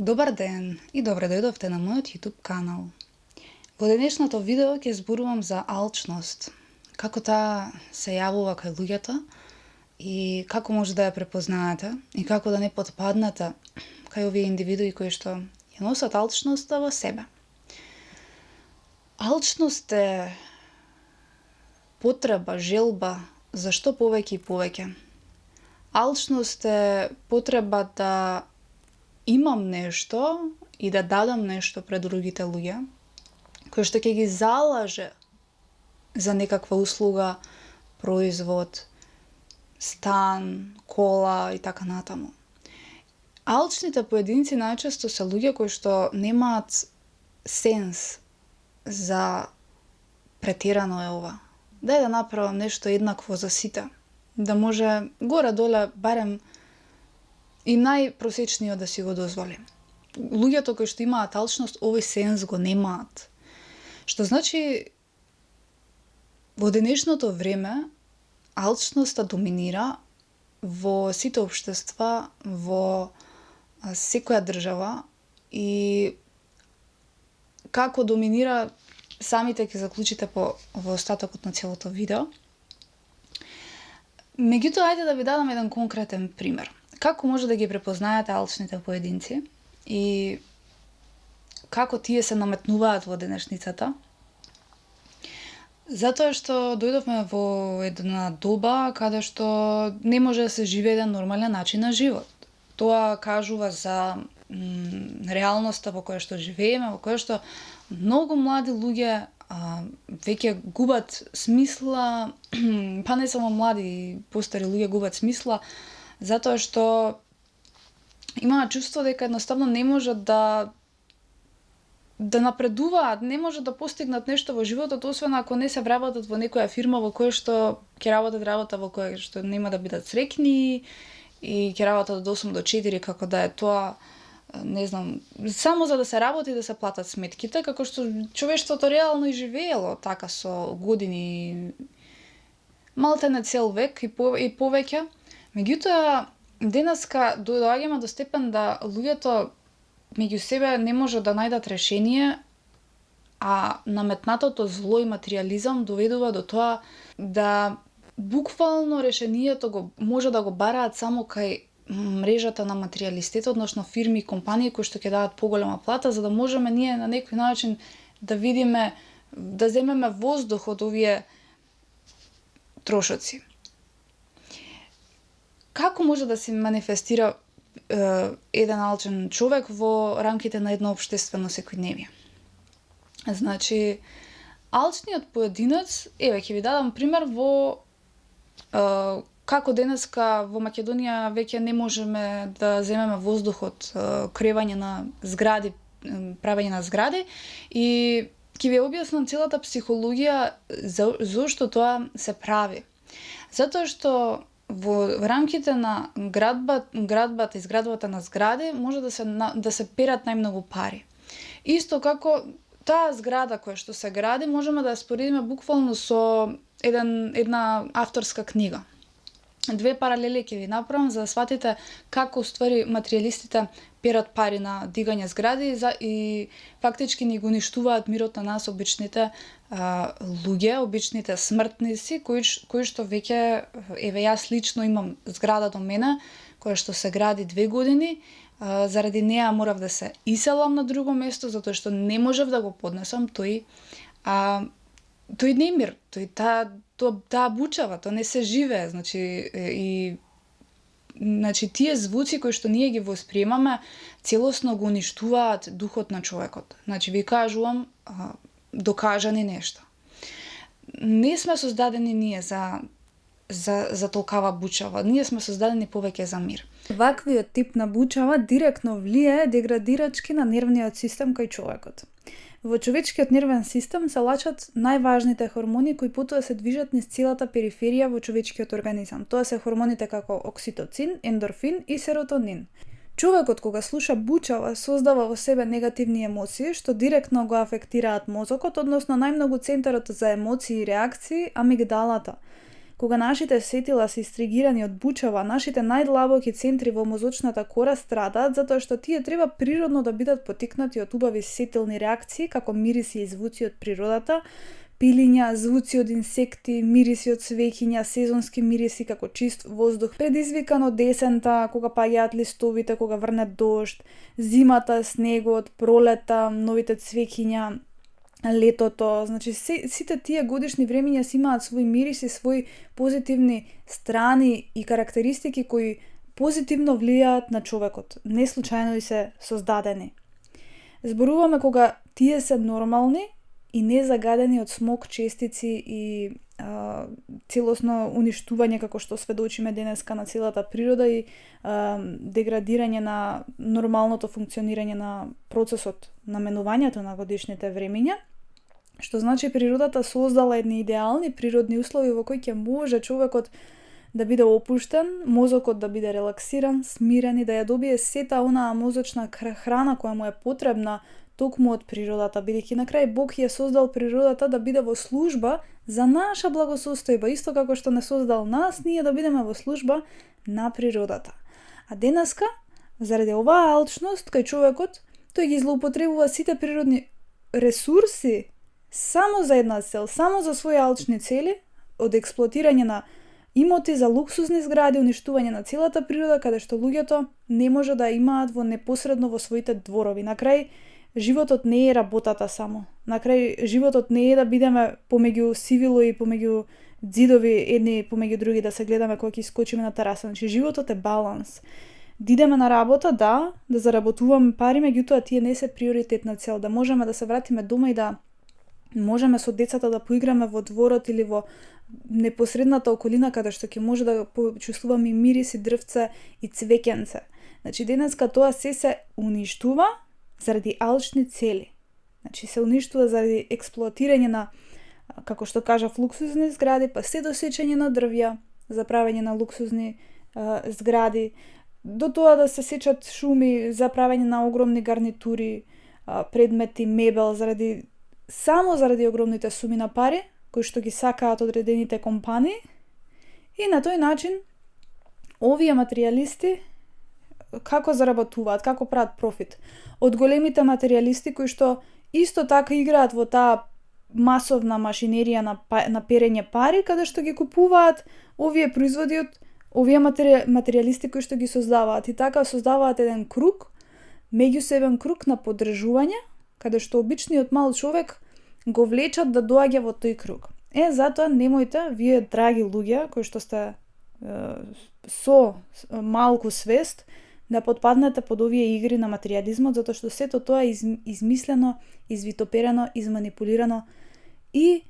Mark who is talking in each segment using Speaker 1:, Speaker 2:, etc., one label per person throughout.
Speaker 1: Добар ден и добре дојдовте на мојот YouTube канал. Во денешното видео ќе зборувам за алчност, како таа се јавува кај луѓето и како може да ја препознаете и како да не потпаднете кај овие индивидуи кои што ја носат алчноста во себе. Алчност е потреба, желба за што повеќе и повеќе. Алчност е потреба да имам нешто и да дадам нешто пред другите луѓе, кој што ќе ги залаже за некаква услуга, производ, стан, кола и така натаму. Алчните поединци најчесто се луѓе кои што немаат сенс за претерано е ова. Дај да направам нешто еднакво за сите, да може горе-доле барем и најпросечниот да си го дозволи. Луѓето кои што имаат алчност, овој сенс го немаат. Што значи, во денешното време, алчноста доминира во сите општества, во секоја држава и како доминира, самите ќе заклучите во остатокот на целото видео. Меѓутоа, ајде да ви дадам еден конкретен пример. Како може да ги препознаете алчните поединци и како тие се наметнуваат во денешницата? Затоа што дојдовме во една доба каде што не може да се живее еден нормален начин на живот. Тоа кажува за реалноста во која што живееме, во која што многу млади луѓе веќе губат смисла, па не само млади, постари луѓе губат смисла, затоа што имаат чувство дека едноставно не можат да напредуваат, не можат да постигнат нешто во животот, освен ако не се вработат во некоја фирма во која што ќе работат работа во која што нема да бидат среќни и ќе работат од 8 до 4, како да е тоа, не знам, само за да се работи и да се платат сметките, како што човештвото реално и живеело така со години, малтене цел век и повеќе. Меѓутоа, денеска доаѓаме до степен да луѓето меѓу себе не може да најдат решение, а наметнатото зло и материјализам доведува до тоа да буквално решението може да го бараат само кај мрежата на материјалистите, односно фирми и компании кои што ќе дадат поголема плата, за да можеме ние на некој начин да видиме, да земеме воздух од овие трошоци. Како може да се манифестира еден алчен човек во рамките на едно општествено секојдневие? Значи, алчниот поединец, еве ќе ви дадам пример во како денеска во Македонија веќе не можеме да земеме воздух од кревање на згради, правење на згради, и ќе ви објаснам целата психологија зошто тоа се прави. Затоа што во рамките на градбата, изградбата на згради може да се перат најмногу пари. Исто како таа зграда која што се гради можеме да ја споредиме буквално со една авторска книга. Две паралели ќе ви направам за да сватите како уствари материјалистите перат пари на дигање згради и фактички ни го уништуваат мирот на нас обичните луѓе, обичните смртници кои што веќе, еве јас лично имам зграда до мене која што се гради 2 години, заради неа морав да се иселам на друго место затоа што не можев да го поднесам тој немир, таа бучава, тоа не се живее, значи тие звуци кои што ние ги восприемаме целосно го уништуваат духот на човекот. Значи ви кажувам докажани нешта. Не сме создадени ние за толкава бучава, ние сме создадени повеќе за мир.
Speaker 2: Ваквиот тип на бучава директно влијае деградирачки на нервниот систем кај човекот. Во човечкиот нервен систем се лачат најважните хормони кои потоа се движат низ целата периферија во човечкиот организам. Тоа се хормоните како окситоцин, ендорфин и серотонин. Човекот кога слуша бучава создава во себе негативни емоции што директно го афектираат мозокот, односно најмногу центарот за емоции и реакции, амигдалата, Кога нашите сетила се истригирани од бучава, нашите најдлабоки центри во мозочната кора страдаат затоа што тие треба природно да бидат поттикнати од убави сетилни реакции како мириси и звуци од природата, пилиња, звуци од инсекти, мириси од свеќиња, сезонски мириси како чист воздух, предизвикан од есента, кога паѓаат листовите, кога врне дожд, зимата, снегот, пролета, новите цвеќиња, летото. Значи сите тие годишни времиња си имаат свој мирис и свои позитивни страни и карактеристики кои позитивно влијаат на човекот. Не случајно и се создадени. Зборуваме кога тие се нормални и не загадени од смог, честици и целосно уништување како што сведочиме денеска на целата природа и деградирање на нормалното функционирање на процесот на менувањето на годишните времиња, што значи природата создала едни идеални природни услови во кои ќе може човекот да биде опуштен, мозокот да биде релаксиран, смирен и да ја добие сета онаа мозочна храна која му е потребна токму од природата, бидејќи на крај Бог ја создал природата да биде во служба за наша благосостојба, исто како што не создал нас, ние да бидеме во служба на природата. А денеска, заради оваа алчност кај човекот, тој ги злоупотребува сите природни ресурси само за една цел, само за своји алчни цели, од експлоатирање на имоти за луксузни згради, уништување на целата природа, каде што луѓето не може да имаат во непосредно во своите дворови. На крај, животот не е работата само. На крај, животот не е да бидеме помеѓу сивило и помеѓу ѕидови едни помеѓу други да се гледаме кога ќе искочиме на тераса. Значи, животот е баланс. Да идеме на работа, да заработуваме пари, меѓутоа тие не се приоритетна цел. Да можеме да се вратиме дома и да можеме со децата да поиграме во дворот или во непосредната околина каде што ќе може да почувствуваме мирис и дрвце и цвеќенце. Значи, денеска тоа се уништува заради алчни цели. Значи, се уништува заради експлоатирање на, како што кажав, луксузни згради, па се досечење на дрвја за правење на луксузни згради, до тоа да се сечат шуми за правење на огромни гарнитури, предмети, мебел, само заради огромните суми на пари, кои што ги сакаат одредените компании, и на тој начин овие материјалисти како заработуваат, како прават профит. Од големите материјалисти кои што исто така играат во таа масовна машинерија на перење пари, каде што ги купуваат овие производи од овие материјалисти кои што ги создаваат. И така создаваат еден круг, меѓусебен круг на поддржување, каде што обичниот мал човек го влечат да доаѓа во тој круг. Затоа немојте, вие драги луѓе, кои што сте со малку свест, да потпаднете под овие игри на материјализмот, затоа што сето тоа е измислено, извитоперено, изманипулирано и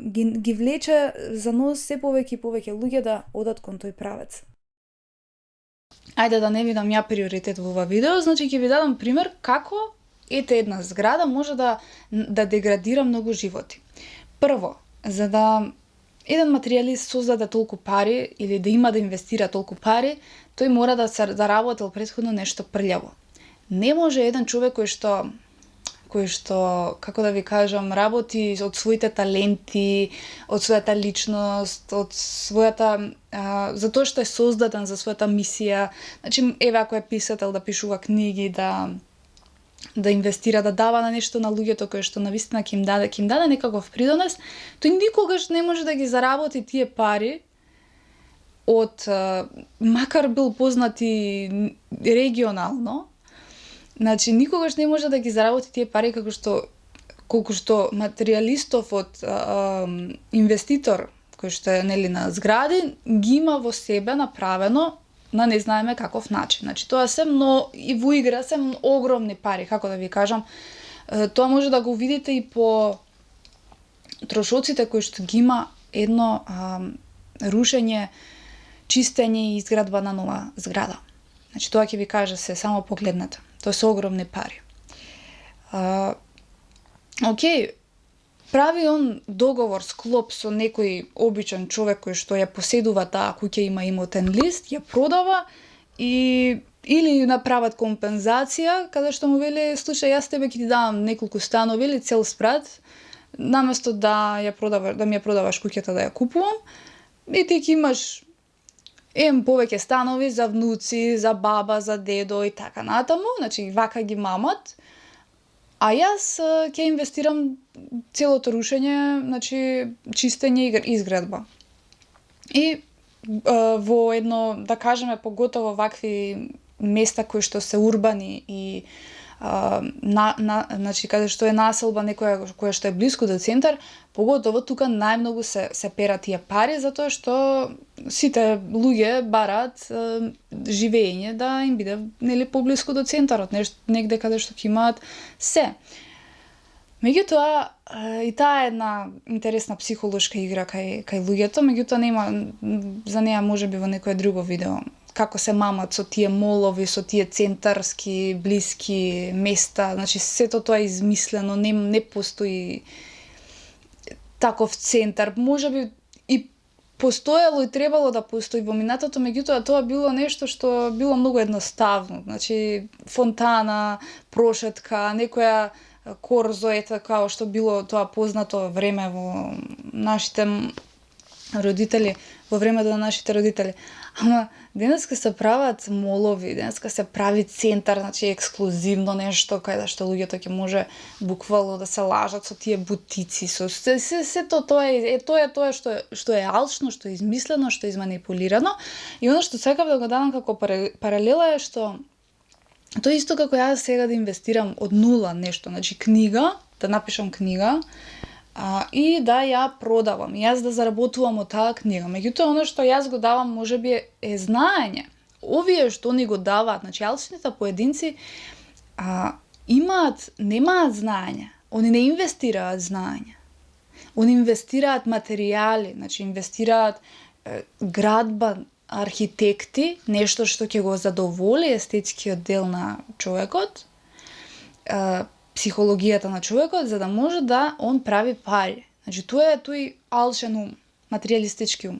Speaker 2: ги влече за нос се повеќе и повеќе луѓе да одат кон тој правец.
Speaker 1: Ајде да не видам ја приоритет во ова видео, значи ќе ви дадам пример како една зграда може да деградира многу животи. Прво, за да еден материјалист создаде толку пари или да има да инвестира толку пари, тој мора да работел претходно нешто прљаво. Не може еден човек кој што, како да ви кажам, работи од своите таленти, од својата личност, од својата затоа што е создаден за својата мисија. Значи, еве ако е писател да пишува книги, да инвестира, да дава на нешто на луѓето кои што навистина ќе им даде некаков придонес, тој никогаш не може да ги заработи тие пари од макар бил познати регионално. Значи, никогаш не може да ги заработи тие пари колку што материјалистов од инвеститор кој што е на згради ги има во себе направено на не знаеме каков начин. Значи, тоа се и во игра се огромни пари, како да ви кажам. Тоа може да го видите и по трошоците кои што ги има едно рушење, чистење и изградба на нова зграда. Значи, тоа ќе ви кажа се, само погледнете. Тоа се огромни пари. Океј, прави он договор, склоп со некој обичен човек кој што ја поседува таа куќа, има имотен лист, ја продава или направат компензација, каде што му вели, слушај, јас тебе ќе ти давам неколку станови или цел спрат, наместо да ми ја продаваш куќата да ја купувам, и ти ќе имаш повеќе станови за внуци, за баба, за дедо и така натаму, значи вака ги мамат, а јас ќе инвестирам целото рушење, значи чистење и изградба. И во едно, да кажеме, поготово вакви места кои што се урбани и значи каде што е населба некоја која што е блиску до центар, поготово тука најмногу се перат тие пари, затоа што сите луѓе бараат живење да им биде нели поблиску до центарот, негде каде што ќе имаат се. Меѓутоа, и таа е една интересна психолошка игра кај луѓето, меѓутоа нема за неа можеби во некое друго видео. Како се мамат со тие молови, со тие центарски, блиски места, значи сето тоа е измислено, не постои таков центар. Можеби и постоело и требало да постои во минатото, меѓутоа тоа било нешто што било многу едноставно. Значи фонтана, прошетка, некоја корзо, како што било тоа познато време во нашите родители, во времето на нашите родители. Ама денеска се прават молови, денеска се прави центар, значи ексклузивно нешто каде што луѓето ќе може буквално да се лажат со тие бутици, со сето тоа е тоа што е алчно, што е измислено, што е изманипулирано. И она што сакав да го дадам како паралела е што тоа исто како јас сега да инвестирам од нула нешто, значи книга, да напишам книга, и да ја продавам, јас да заработувам од таа книга. Меѓутоа, оно што јас го давам можеби е знаење. Овие што ни го даваат, значи алчните поединци немаат знаење. Они не инвестираат знаење. Они инвестираат материјали, значи инвестираат градба, архитекти, нешто што ќе го задоволи естетскиот дел на човекот, психологијата на човекот, за да може да он прави пари. Значи тоа е тој алчен ум, материјалистички ум.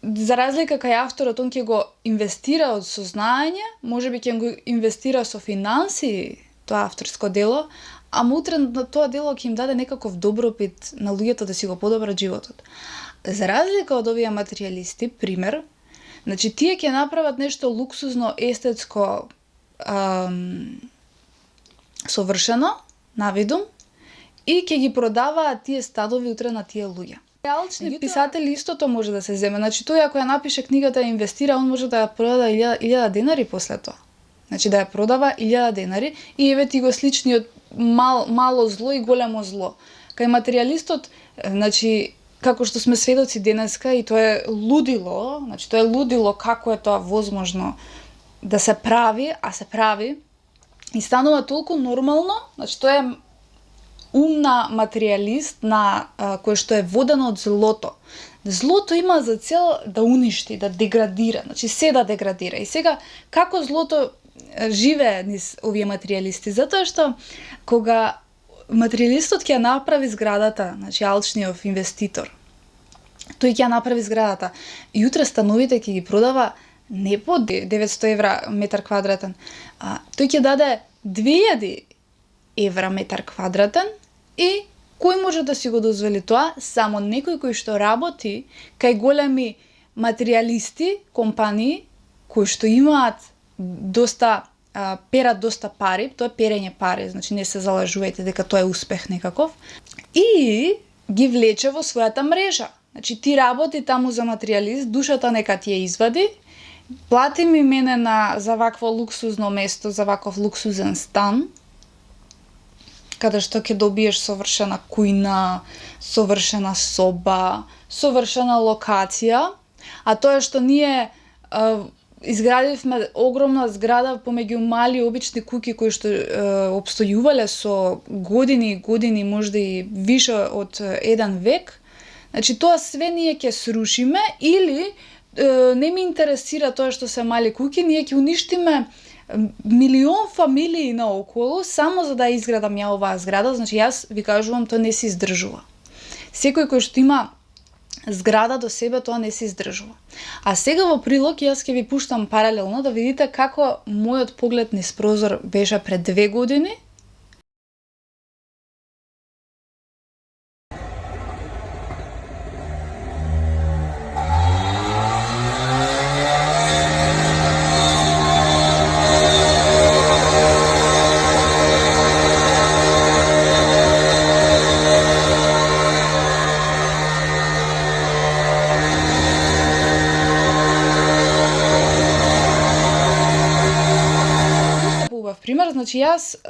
Speaker 1: За разлика кај авторот, он ќе го инвестира од сознање, можеби ќе го инвестира со финанси тоа авторско дело, а утре тоа дело ќе им даде некаков добропит на луѓето да си го подобрат животот. За разлика од овие материјалисти, пример, значи тие ќе направат нешто луксузно, естетско, совршено, навидум, и ќе ги продаваат тие стадови утре на тие луѓе. Алчни писатели истото може да се земе. Значи тој ако ја напише книгата и инвестира, он може да ја продаде 1000 денари после тоа. Значи да ја продава 1000 денари и еве ти го сличниот мало зло и големо зло. Кај материјалистот, значи како што сме сведоци денеска, и тоа е лудило, значи тоа е лудило како е тоа возможно да се прави, а се прави и станува толку нормално, значи тоа е ум на материјалист кој што е водено од злото. Злото има за цел да уништи, да деградира, значи се да деградира. И сега како злото живее низ овие материјалисти? Затоа што кога материјалистот ќе направи зградата, значи алчниот инвеститор, тој ќе направи зградата и утре становите ќе ги продава не по 900 евра метар квадратен, тој ќе даде 2000 евра метар квадратен и кој може да си го дозволи тоа? Само некој кој што работи кај големи материјалисти, компании, кои што имаат перат доста пари, тоа е перење пари, значи не се залажувајте дека тоа е успех некаков, и ги влече во својата мрежа. Значи ти работи таму за материјалист, душата нека ти ја извади, плати ми мене за вакво луксузно место, за ваков луксузен стан, каде што ќе добиеш совршена кујна, совршена соба, совршена локација, а тоа што ние изградивме огромна зграда помеѓу мали обични куќи кои што опстојувале со години и години, можда и више од 1 век. Значи тоа све ние ќе срушиме или не ми интересира тоа што се мали куќи, ние ќе уништиме милион фамилии наоколу само за да изградам ја оваа зграда. Значи јас ви кажувам, тоа не се издржува. Секој кој што има зграда до себе, тоа не се издржува. А сега во прилог јас ќе ви пуштам паралелно да видите како мојот поглед низ прозор беше пред 2 години. значи јас,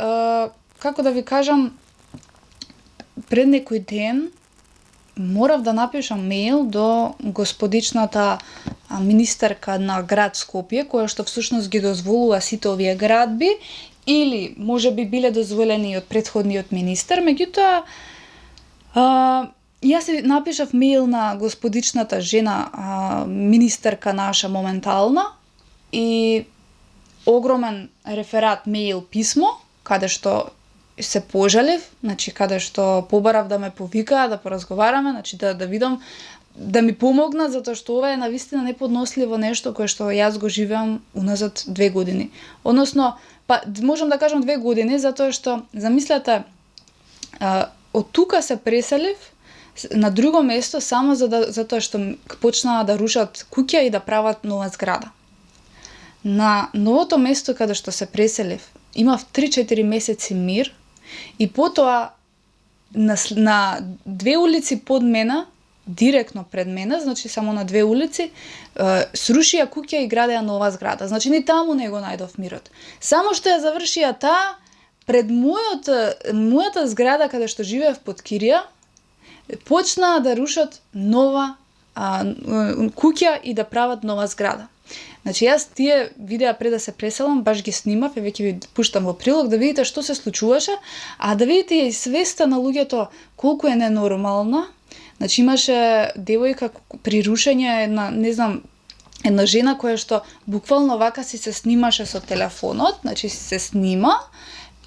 Speaker 1: како да ви кажам, пред некој ден морав да напишам мејл до господичната министерка на град Скопје, која што всушност ги дозволува сите овие градби, или може би биле дозволени од претходниот министер, меѓутоа јас си напишав мејл на господичната жена, министерка наша моментална, и огромен реферат мејл писмо, каде што се пожалев, значи каде што побарав да ме повикаат, да поразговараме, значи да видам, да ми помогнат, затоа што ова е навистина неподносливо нешто кое што јас го живеам уназад 2 години. Односно, па можам да кажам 2 години, затоа што, замислете, од тука се преселив на друго место само затоа што почнаа да рушат куќа и да прават нова зграда. На новото место каде што се преселив, имав 3-4 месеци мир, и потоа на 2 улици под мене, директно пред мене, значи само на 2 улици, срушија куќа и градеа нова зграда. Значи ни таму не го најдов мирот. Само што ја завршија таа, пред мојата зграда каде што живеев под кирија, почнаа да рушат нова куќа и да прават нова зграда. Значи јас тие видеа пред да се преселам баш ги снимав и веќе ви пуштам во прилог да видите што се случуваше, а да видите и свеста на луѓето колку е ненормална. Значи имаше девојка при рушење, една жена која што буквално вака си се снимаше со телефонот, значи си се снима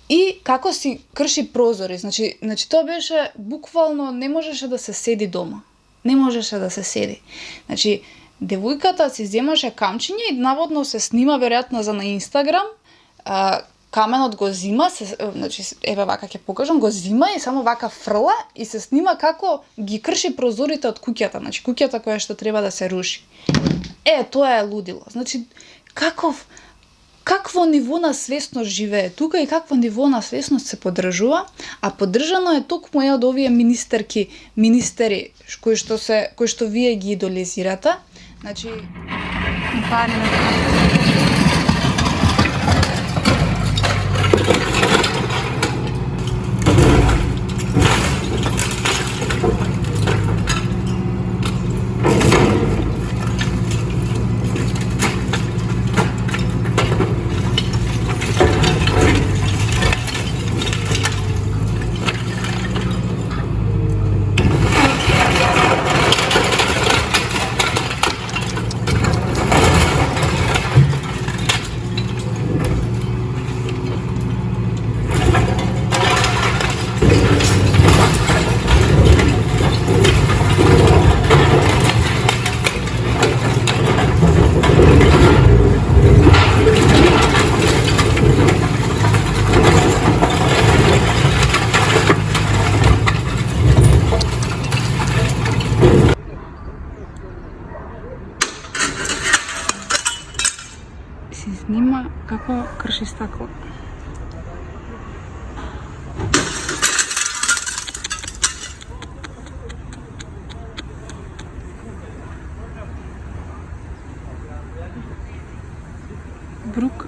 Speaker 1: и како си крши прозори. Значи тоа беше буквално, не можеше да се седи дома. Не можеше да се седи. Значи девојката си земаше камчиња и наводно се снима веројатно за на Инстаграм, каменот го зима, значи еве вака ќе покажам, го зима и само вака фрла и се снима како ги крши прозорите од куќата, значи куќата која што треба да се руши. Тоа е лудило. Значи какво ниво на свесност живее тука и какво ниво на свесност се поддржува, а поддржано е токму од овие министери кои што вие ги идолизирате. Значи, си снима како крши стакло. Брук.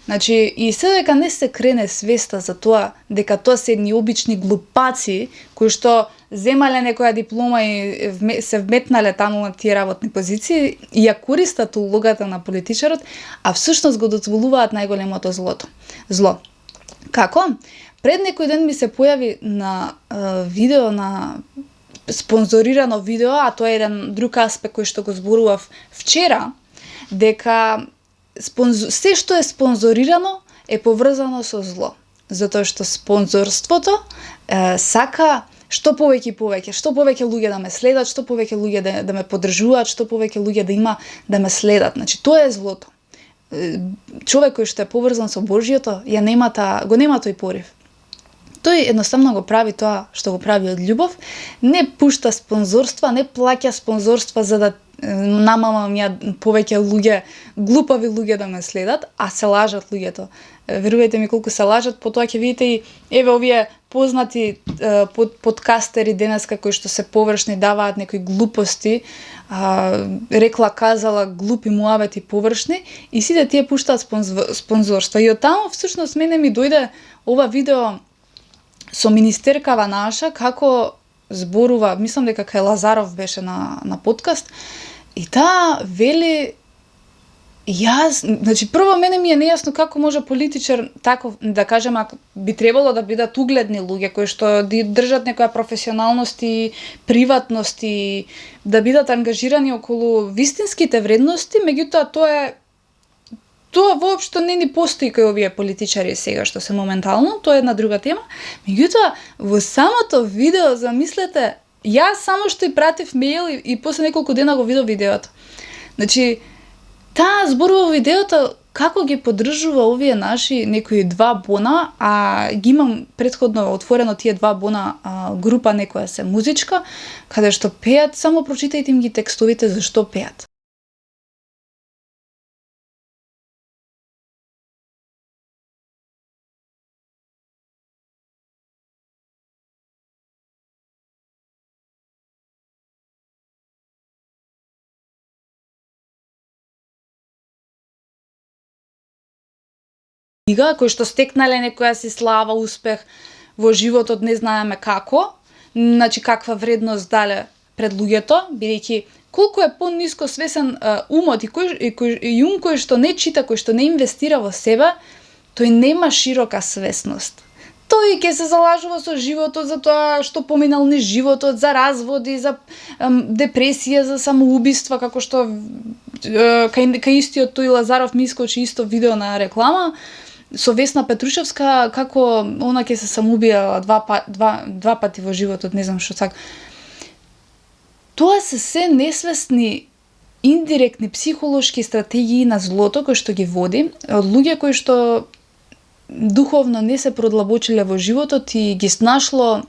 Speaker 1: Значи, и се дека не се крене свеста за тоа, дека тоа се едни обични глупаци, кои што земале некоја диплома и се вметнале таму на тие работни позиции и ја користат улогата на политичарот, а всушност го дозволуваат најголемото зло. Како? Пред некој ден ми се појави на видео, на спонзорирано видео, а тоа е еден друг аспект кој што го зборував вчера, дека се што е спонзорирано е поврзано со зло. Затоа што спонзорството сака што повеќе луѓе да ме следат, што повеќе луѓе да ме поддржуваат, што повеќе луѓе да има да ме следат. Значи тоа е злото. човек кој што е поврзан со Божјото, го нема тој порив. Тој едноставно го прави тоа што го прави од љубов, не пушта спонзорства, не плаќа спонзорства за да намамам ја повеќе луѓе, глупави луѓе да ме следат, а се лажат луѓето. Верувајте ми колку се лажат, потоа ќе видите и еве овие познати подкастери денеска кои што се површни, даваат некои глупости, рекла казала глупи муавети површни и сите тие пуштаат спонзорства. И од таму всушност мене ми дојде ова видео со министеркава наша како зборува, мислам дека кај Лазаров беше на подкаст, и таа вели значи прво мене ми е нејасно како може политичар таков, да кажем, ако би требало да бидат угледни луѓе кои што држат некоја професионалност и приватност и да бидат ангажирани околу вистинските вредности, меѓутоа тоа воопшто не ни постои кај овие политичари сега што се моментално, тоа е една друга тема. Меѓутоа, во самото видео, замислете, јас само што и пратив мејл и после неколку дена го видов видеото. Значи, таа зборува во видеото како ги поддржува овие наши некои 2 бона, а ги имам претходно отворено тие 2 бона група некоја се музичка, каде што пеат, само прочитајте им ги текстовите зашто пеат. Кои што стекнале некоја си слава, успех во животот, не знаеме како, значи каква вредност дале пред луѓето, бидејќи колку е пониско свесен умот и ум кој што не чита, кој што не инвестира во себе, тој нема широка свесност. Тој ќе се залажува со животот за тоа што поминал низ животот, за разводи, за депресија, за самоубиства, како што кај истиот тој Лазаров ми искочи исто видео на реклама со Весна Петрушевска, како она ќе се самоубија два пати во животот, не знам што така. Тоа се несвесни индиректни психолошки стратегии на злото кои што ги води од луѓе кои што духовно не се продлабочиле во животот и ги снашло,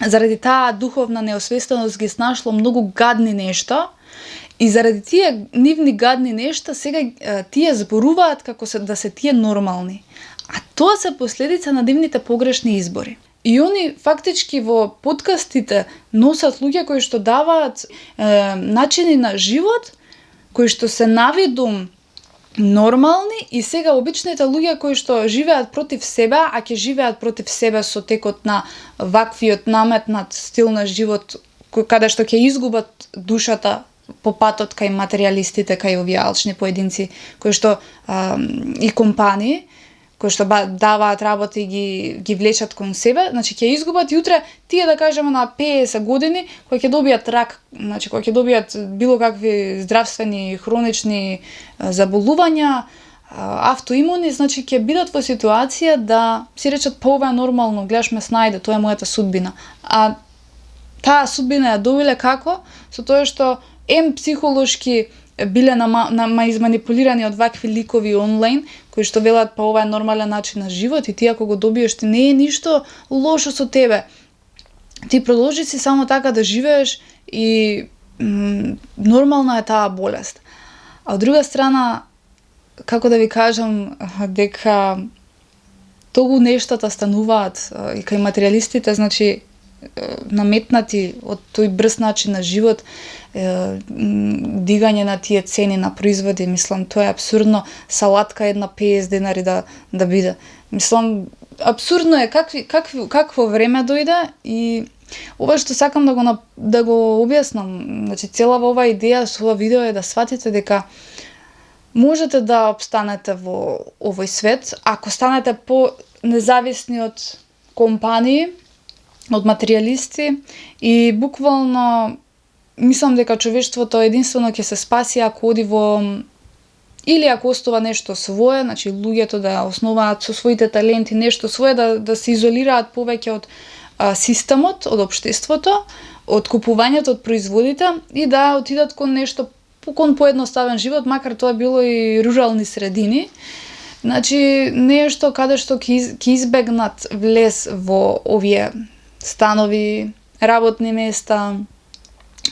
Speaker 1: заради таа духовна неосвестеност ги снашло многу гадни нешта. И заради тие нивни гадни нешта, сега тие зборуваат како да се тие нормални. А тоа се последица на нивните погрешни избори. И они фактички во подкастите носат луѓе кои што даваат начини на живот, кои што се навидум нормални, и сега обичните луѓе кои што живеат против себе, а ќе живеат против себе со текот на ваквиот наметнат стил на живот, каде што ќе изгубат душата по патот кај материјалистите, кај овие алчни поединци, кои што и компании, кои што даваат работа и ги влечат кон себе, значи ќе изгубат и утре тие, да кажеме, на 50 години, кои ќе добијат рак, значи кои ќе добијат било какви здравствени хронични заболувања, автоимуни, значи ќе бидат во ситуација да си речат па ова е нормално, гледаш ме снајде, тоа е мојата судбина. А таа судбина ја добиле како? Со тоа што психолошки биле изманипулирани од вакви ликови онлайн, кои што велат па ова е нормален начин на живот и ти ако го добиеш, ти не е ништо лошо со тебе. Ти продолжи си само така да живееш и нормална е таа болест. А од друга страна, како да ви кажам, дека толку нештата стануваат и кај материјалистите, значи наметнати од тој брз начин на живот, дигање на тие цени на производи, мислам, тоа е абсурдно. Салатка една 50 денари да биде. Мислам, абсурдно е какво време дојде и ова што сакам да го објаснам, значи целава оваа идеја со ова видео е да сватите дека можете да обстанете во овој свет ако станете по-независни од компании, од материјалисти и буквално мислам дека човештвото единствено ќе се спаси ако оди во или ако остава нешто свое, значи луѓето да основаат со своите таленти нешто свое, да се изолираат повеќе од системот, од општеството, од купувањето, од производите и да отидат кон нешто кон поедноставен живот, макар тоа било и рурални средини. Значи, нешто каде што ќе избегнат влез во овие станови, работни места,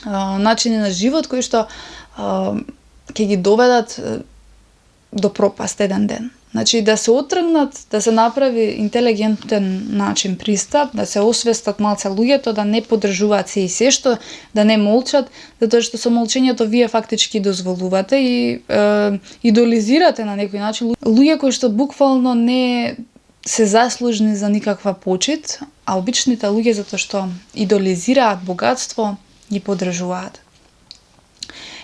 Speaker 1: начини на живот кои што ќе ги доведат до пропаст еден ден. Значи, да се отргнат, да се направи интелигентен начин пристап, да се освестат малце луѓето, да не поддржуваат се и се што, да не молчат, затоа што со молчењето вие фактички дозволувате и идолизирате на некој начин луѓе кои што буквално не се заслужни за никаква почит, а обичните луѓе затоа што идолизираат богатство, ги поддржуваат.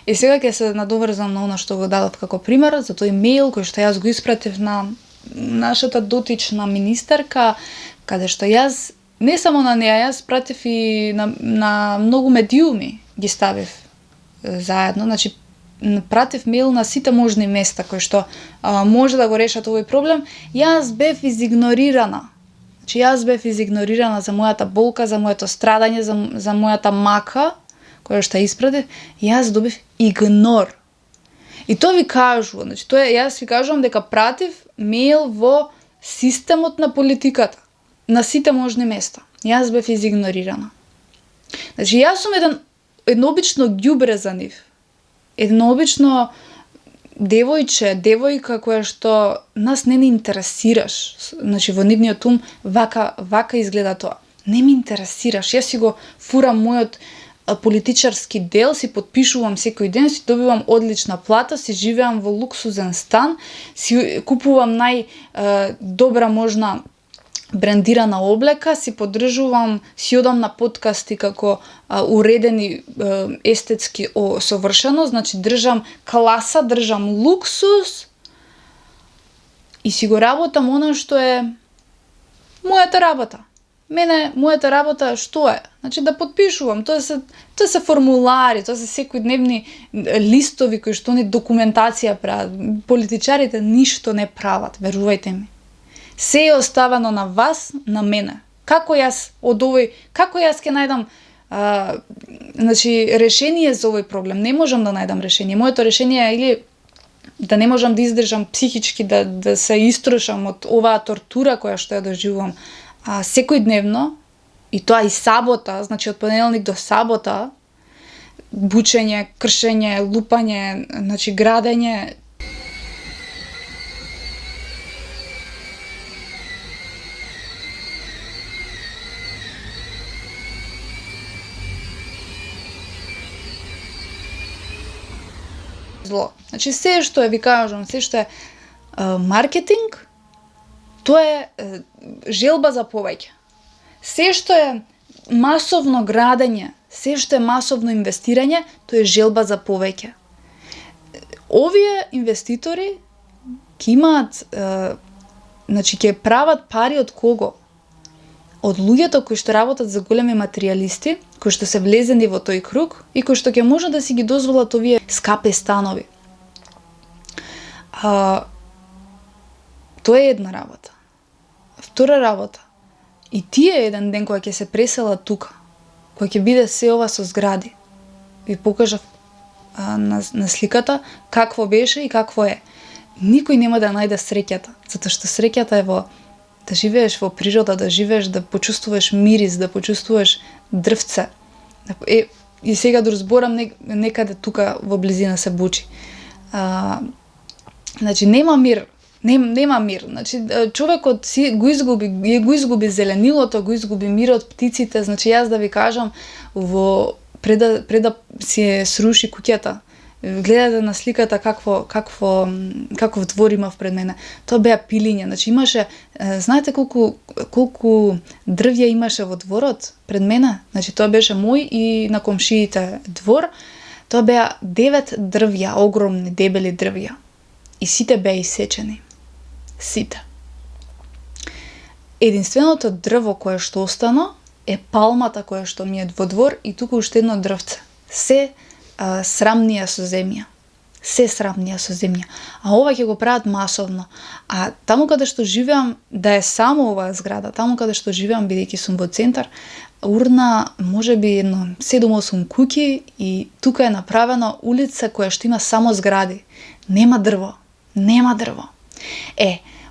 Speaker 1: И сега ќе се надоврзам на она што го дадов како пример, за тој мејл кој што јас го испратив на нашата дотична министерка, каде што јас, не само на неа, јас пратив и на многу медиуми ги ставив заедно, значи пратив мејл на сите можни места кои што може да го решат овој проблем. Јас бев изигнорирана. Значи јас бев изигнорирана за мојата болка, за моето страдање, за мојата мака, која што испратив, јас добив игнор. И тоа ви кажува, значи јас ви кажувам дека пратив мејл во системот на политиката, на сите можни места. Јас бев изигнорирана. Значи јас сум едно обично ѓубре за нив. Едно обично девојка која што нас не интересираш. Значи во нивниот ум вака изгледа тоа. Не ми интересираш. Јас си го фурам мојот политичарски дел, си подпишувам секој ден, си добивам одлична плата, си живеам во луксузен стан, си купувам добра можна брендирана облека, си поддржувам, си одам на подкасти како уредени естетски совршено, значи држам класа, држам луксус и си го работам она што е мојата работа. Мојата работа што е? Значи да подпишувам, тоа се формулари, тоа се секојдневни листови кои што они документација прават. Политичарите ништо не прават, верувајте ми. Се е оставено на вас, на мене. Како јас ќе најдам решение за овој проблем? Не можам да најдам решение. Моето решение е или да не можам да издржам психички, да се истрошам од оваа тортура која што ја доживувам секојдневно, и тоа и сабота, значи од понеделник до сабота, бучење, кршење, лупање, значи градење. Зло. Значи се што ви кажам, се што е маркетинг, тоа е желба за повеќе. Се што е масовно градење, се што е масовно инвестирање, тоа е желба за повеќе. Овие инвеститори ќе имаат, значи ќе прават пари од кого? Од луѓето кои што работат за големи материјалисти, кои што се влезени во тој круг и кои што ќе може да си ги дозволат овие скапи станови. Тоа е една работа. Втора работа. И тие еден ден кога ќе се преселат тука, кога ќе биде се ова со згради, ви покажав на сликата какво беше и какво е. Никој нема да најде среќата, затоа што среќата е во да живееш во природа, да живееш, да почувствуваш мирис, да почувствуваш дрвце. И сега да разборам некаде тука во близина се бучи. Значи нема мир. Нема мир. Значи човекот го изгуби зеленилото, го изгуби мирот, птиците. Значи јас да ви кажам, пред да се сруши куќата, гледате на сликата каков двор имав пред мене. Тоа беа пилиња. Значи имаше, знаете колку дрвја имаше во дворот пред мене? Значи тоа беше мој и на комшиите двор. Тоа беа 9 дрвја, огромни, дебели дрвја. И сите беа исечени. Сите. Единственото дрво кое што остано е палмата која што ми е во двор и тука уште едно дрвце. Се срамнија со земја. се сравнија со земја. А ова ќе го прават масовно. А таму каде што живеам, да е само оваа зграда, таму каде што живеам, бидејќи сум во центар, урна можеби едно 7-8 куќи и тука е направена улица која што има само згради. Нема дрво. Нема дрво.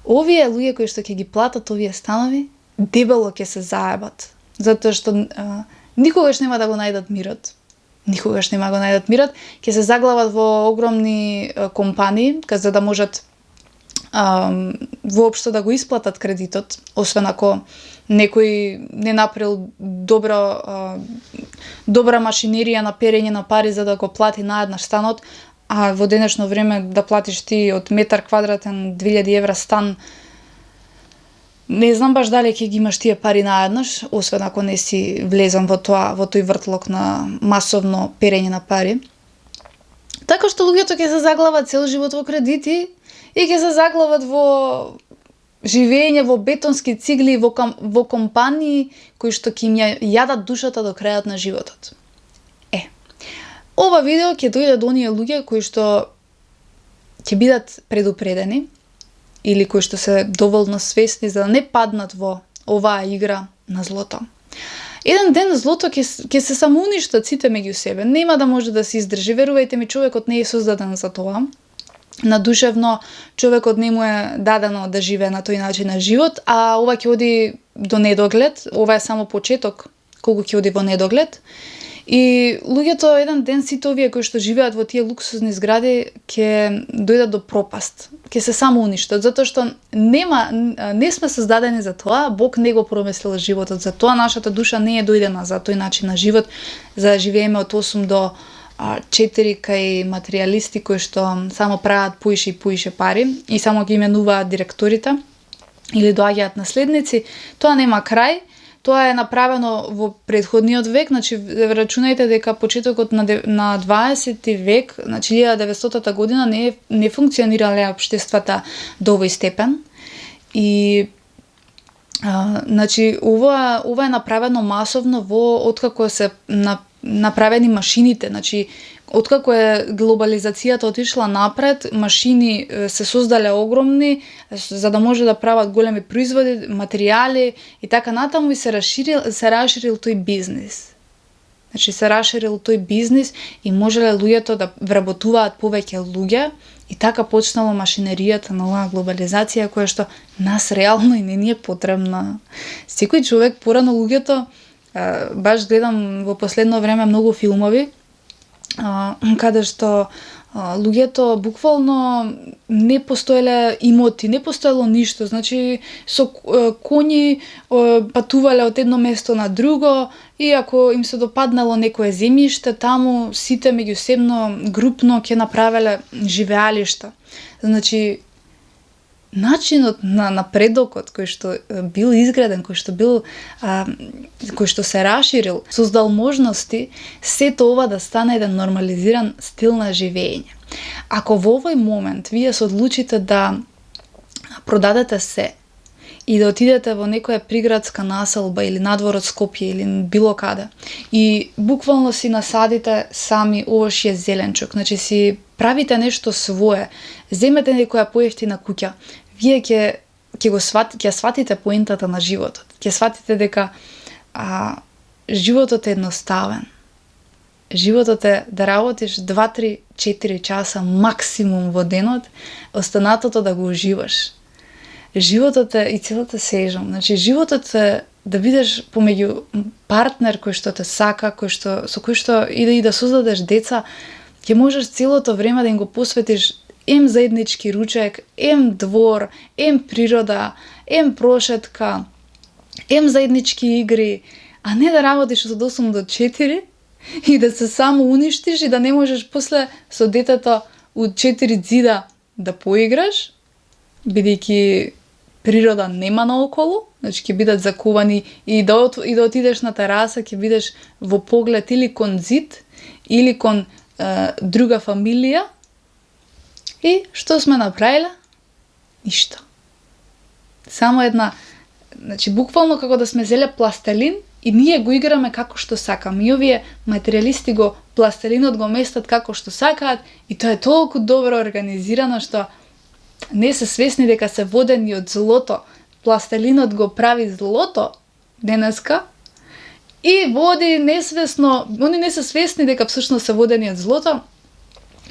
Speaker 1: Овие луѓе кои што ќе ги платат овие станови, дебело ќе се заебат. Затоа што никогаш нема да го најдат мирот. Никогаш нема да го најдат мирот. Ќе се заглават во огромни компании, за да можат воопшто да го исплатат кредитот, освен ако некој не направил добра машинерија на перење на пари за да го плати наеднаш станот, а во денешно време да платиш ти од метар квадратен 2000 евра стан, не знам баш дали ќе ги имаш тие пари наеднаш, освен ако не си влезан во тој вртлок на масовно перење на пари. Така што луѓето ќе се заглават цел живот во кредити и ќе се заглават во живење во бетонски цигли, во компании кои што ќе им јадат душата до крајот на животот. Ова видео ќе дојде до оние луѓе кои што ќе бидат предупредени или кои што се доволно свесни за да не паднат во оваа игра на злото. Еден ден злото ќе се самоуништат сите меѓу себе. Нема да може да се издржи. Верувајте ми, човекот не е создаден за тоа. Надушевно човекот не му е дадено да живее на тој начин на живот, а ова ќе оди до недоглед. Ова е само почеток колку ќе оди во недоглед. И луѓето еден ден, сите овие кои што живеат во тие луксузни згради, ќе дојдат до пропаст. Ќе се самоуништат, затоа што не сме создадени за тоа, Бог не го промислил животот за тоа, нашата душа не е дојдена за тој начин на живот, за да живееме од 8 до 4 кај материјалисти кои што само прават поише и поише пари и само ги именуваат директорите или доаѓаат наследници. Тоа нема крај. Тоа е направено во претходниот век, значи рачунајте дека почетокот на 20 век, значи 1900 година не функционирале општествата до овој степен. И значи ова е направено масовно откако се направени машините, значи откако е глобализацијата отишла напред, машини се создале огромни за да може да прават големи производи, материјали и така натаму и се расширил тој бизнис. Значи се расширил тој бизнис и можеле луѓето да вработуваат повеќе луѓе и така почнала машинеријата на оваа глобализација која што нас реално и не ни е потребна. Секој човек порано луѓето, баш гледам во последно време многу филмови каде што луѓето буквално не постоеле имоти, не постоело ништо, значи со коњи патувале од едно место на друго и ако им се допаднало некое земјиште, таму сите меѓусебно групно ќе направеле живеалишта. Значи начинот на напредокот кој што бил изграден, кој што се расширил, создал можности сето ова да стане еден нормализиран стил на живење. Ако во овој момент вие се одлучите да продадете се и да отидете во некоја приградска населба или надвор од Скопје или било каде и буквално си насадите сами овошје зеленчук, значи си правите нешто свое, земете некоја поевтина куќа, вие ќе сватите поентата на животот. Ќе сватите дека животот е едноставен. Животот е да работиш 2, 3, 4 часа максимум во денот, останатото да го уживаш. Животот е и целата сежам. Значи животот е да бидеш помеѓу партнер кој што те сака, со кој што и да создадеш деца, ќе можеш целото време да им го посветиш ем заеднички ручек, ем двор, ем природа, ем прошетка, ем заеднички игри, а не да работиш од 8 до 4 и да се само уништиш и да не можеш после со детето од 4 зида да поиграш, бидејќи природа нема наоколу, значи ќе бидат закувани и да отидеш на тераса, ќе бидеш во поглед или кон зид, или кон друга фамилија. И што сме направиле? Ништо. Само една, значи буквално како да сме зеле пластелин и ние го играме како што сакаме. И овие материјалисти го пластелинот го местат како што сакаат и тоа е толку добро организирано што не се свесни дека се водени од злото. Пластелинот го прави злото денеска и води несвесно, они не се свесни дека всушност се водени од злото.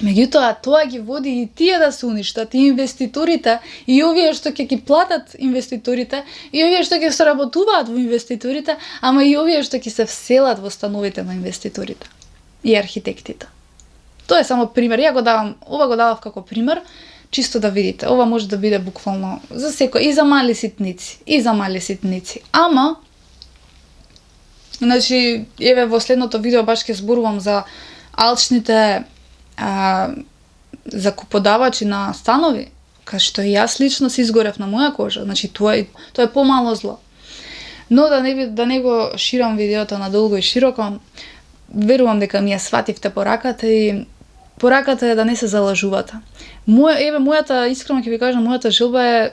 Speaker 1: Меѓутоа, тоа ги води и тие да се уништат, и инвеститорите, и овие што ќе ги платат инвеститорите, и овие што ќе соработуваат во инвеститорите, ама и овие што ќе се вселат во становите на инвеститорите и архитектите. Тоа е само пример. Ова го давав како пример, чисто да видите. Ова може да биде буквално за секој, и за мали ситници, Ама, значи, еве во следното видео баш ќе зборувам за алчните закуподавачи на станови, кај што и јас лично се изгорев на моја кожа. Значи, тоа е помало зло. Но да не го ширам видеото надолго и широко, верувам дека ми ја свативте пораката и пораката е да не се залажувате. Мојата, искрено ќе ви кажам, мојата желба е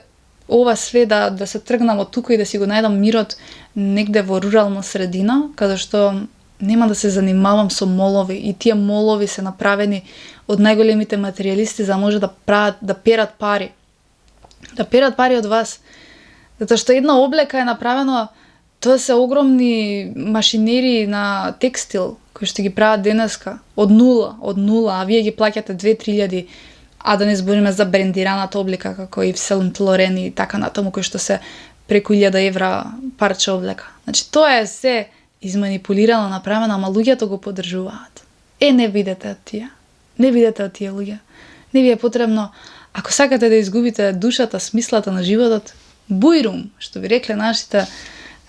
Speaker 1: ова све да се тргнам од тука и да си го најдам мирот негде во рурална средина, каде што нема да се занимавам со молови, и тие молови се направени од најголемите материјалисти за да може да перат пари. Да перат пари од вас. Затоа што една облека е направена, тоа се огромни машинери на текстил кои што ги прават денеска од нула, а вие ги плаќате 2-3 а да не збориме за брендираната облека како и Saint Laurent и така натаму, кои што се преку 1000 евра парче облека. Значи тоа е се изманипулирано направено, ама луѓето го поддржуваат. Не видете од тие. Не видете од тие луѓе. Не ви е потребно, ако сакате да изгубите душата, смислата на животот, бујрум, што би рекле нашите,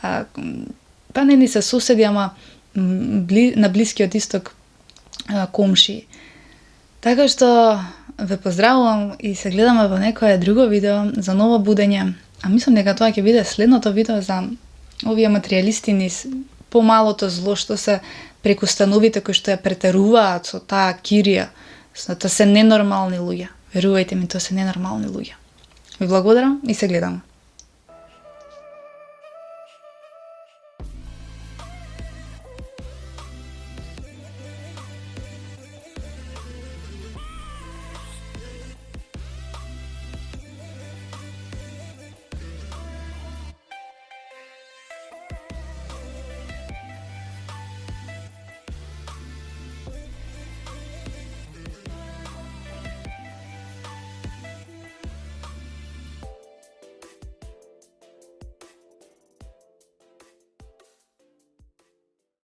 Speaker 1: па не ни се соседи, ама на Блискиот исток комшии. Така што ве поздравувам и се гледаме во некое друго видео за ново будење. А мислам дека тоа ќе биде следното видео за овие материјалисти низ помалото зло што се преку становите кои што ја претеруваат со таа кирија. Тоа се ненормални луѓе. Верувајте ми, тоа се ненормални луѓе. Ви благодарам и се гледаме.